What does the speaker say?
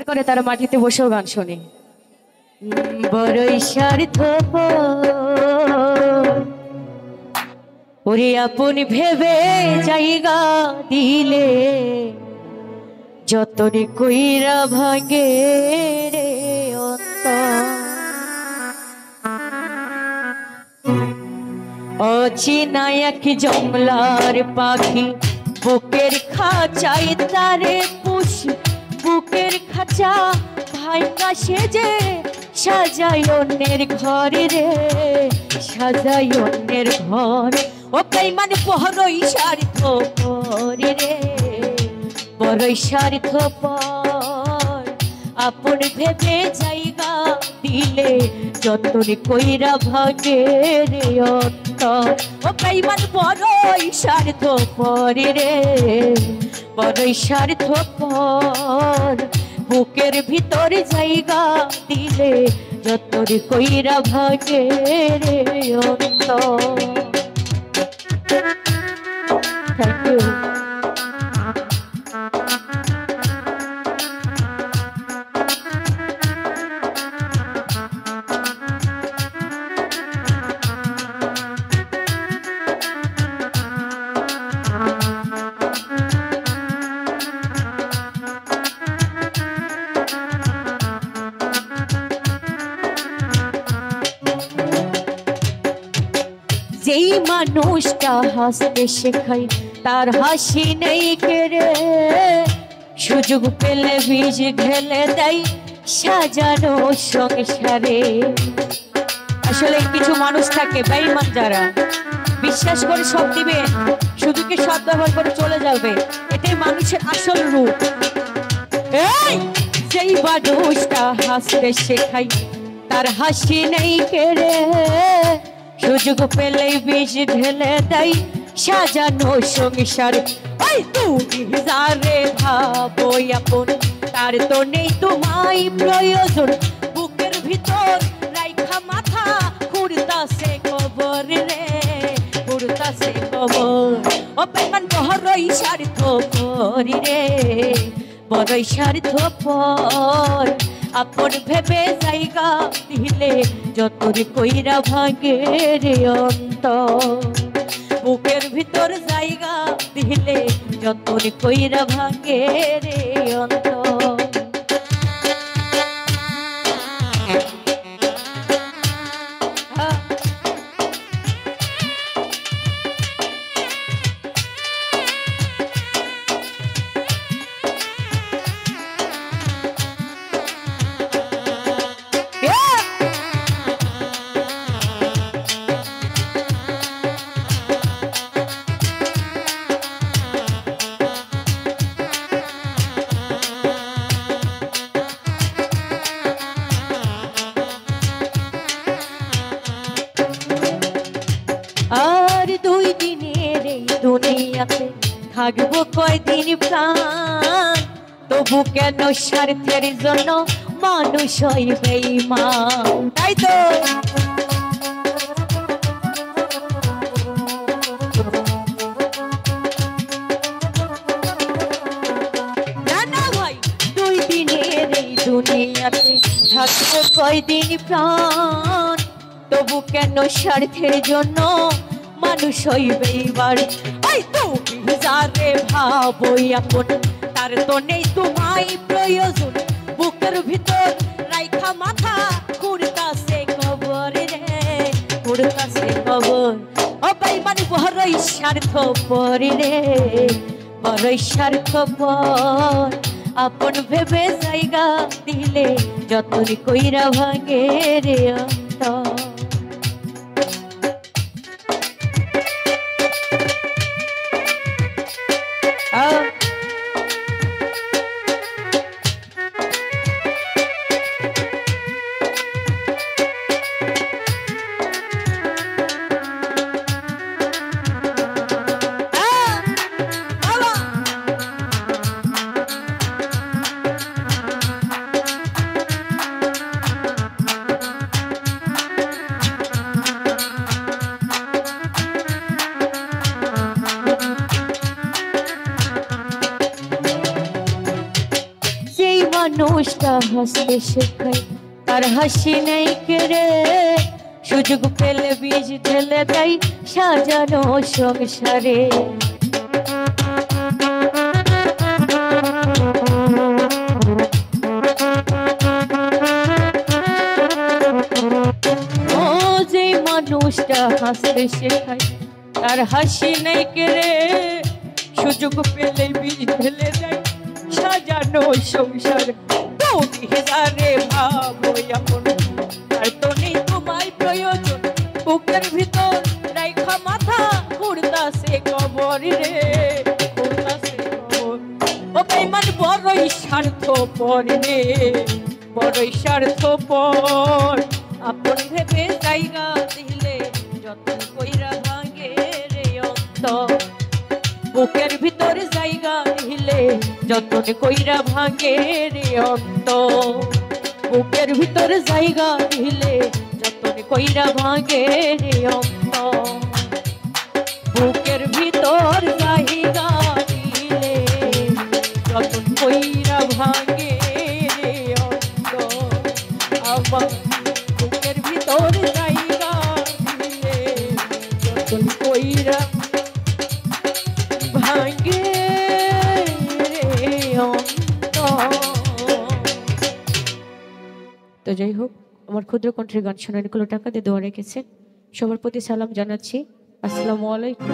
করে তারা মাটিতে বসেও গান শোনে। বড়ই স্বার্থপর ওরে আপন ভেবে জায়গা দিলে যতনে কইরা ভাঙে রে অন্তর। অচেনা এক জংলার পাখি বুকের খাঁচাই তারে পুষি, বুকের খাঁচা ভাঙা সেজে সাজাই অন্যের ঘরে রে, সাজাই অন্যের ঘর। ও বেঈমান বড়ই স্বার্থপর রে, বড়ই স্বার্থপর আপন ভেবে জায়গা দিলে যতনে কইরা ভাঙে রে অন্তর। ও বেঈমান বড়ই স্বার্থপর রে, বড়ই স্বার্থপর বুকের ভিতর জায়গা দিলে যতনে কইরা ভাঙে রে অন্তর। Thank you. যেই মানুষটা হাসতে শেখায় তার হাসি নেই কেড়ে, সুযোগ পেলে বীজ ঢেলে দেয় সাজানো সংসারে। আসলে কিছু মানুষ থাকে বেঈমান যারা বিশ্বাস করে সব দিবে, শুধু কি সব ব্যবহার করে চলে যাবে, এটাই মানুষের আসল রূপ। এই যেই মানুষটা হাসতে শেখায় তার হাসি নেই কেড়ে, সুযোগ পেলেই বীজ ঢেলে দেয় সাজানো সংসার। ওই তুমি যারে ভাবো আপন তার তো নেই তোমায় প্রয়োজন, বুকের ভিতর রাইখা মাথা খুঁড়তাছে কবর রে, খুঁড়তাছে কবর। ও বেঈমান বড়ই স্বার্থপর রে, বড়ই স্বার্থপর আপন ভেবে জায়গা দিলে যতনে কইরা ভাঙে রে অন্তর। বুকের ভিতর জায়গা দিলে যতনে কইরা ভাঙে রে অন্তর। আর দুই দিনের এই দুনিয়াতে থাকবো কয়দিন প্রাণ, তবু কেন স্বার্থের জন্য মানুষ হয় বেঈমান। তাই তো না না ভাই, দুই দিনের এই দুনিয়াতে থাকবো কয়দিন প্রাণ, তবু কেন স্বার্থের জন্য মানুষ হইবে এবার। ওই তুমি যারে ভাবো আপন তার তো নেই তোমায় প্রয়োজন, বুকের ভিতর রাইখা মাথা খুঁড়তাছে কবর রে, খুঁড়তাছে কবর। ও বেঈমান বড়ই স্বার্থপর রে, বড়ই স্বার্থপর আপন ভেবে জায়গা দিলে যতনে কইরা ভাঙে রে অন্তর। মানুষটা হাসতে শেখায় তার হাসি নেই কেড়ে, সুযোগ পেলে বীজ ঢেলে দেয় সাজানো সংসারে। ও যে মানুষটা হাসতে শেখায় তার হাসি নেই কেড়ে, সুযোগ পেলে বীজ ঢেলে দেয় সাজানো সংসার। হাজারে ভাবো আপন আর তো নেই তোমায় প্রয়োজন, বুকের ভিতর রাইখা মাথা ঘুরতাছে কবর রে, ঘুরতাছে কবর। ও বেঈমান বড়ই স্বার্থপর রে, বড়ই স্বার্থপর। আপন ভেবে জায়গা দিলে যতন কইরা ভাঙে রে অন্তর, বুকের ভিতর জায়গা দিলে যতন কইরা ভাঙে রে অন্তর, বুকের ভিতর জায়গা দিলে যতন কইরা ভাঙে রে অন্তর, বুকের ভিতর জায়গা দিলে যতন কইরা ভাঙে রে অন্তর, আমার বুকের ভিতর জায়গা দিলে যতন কইরা ভাঙে রে অন্তর। তো যাই হোক, আমার ক্ষুদ্র কণ্ঠের গান শোনার টাকা দিয়ে দোয়া রেখেছেন, সবার প্রতি সালাম জানাচ্ছি। আসসালামু আলাইকুম।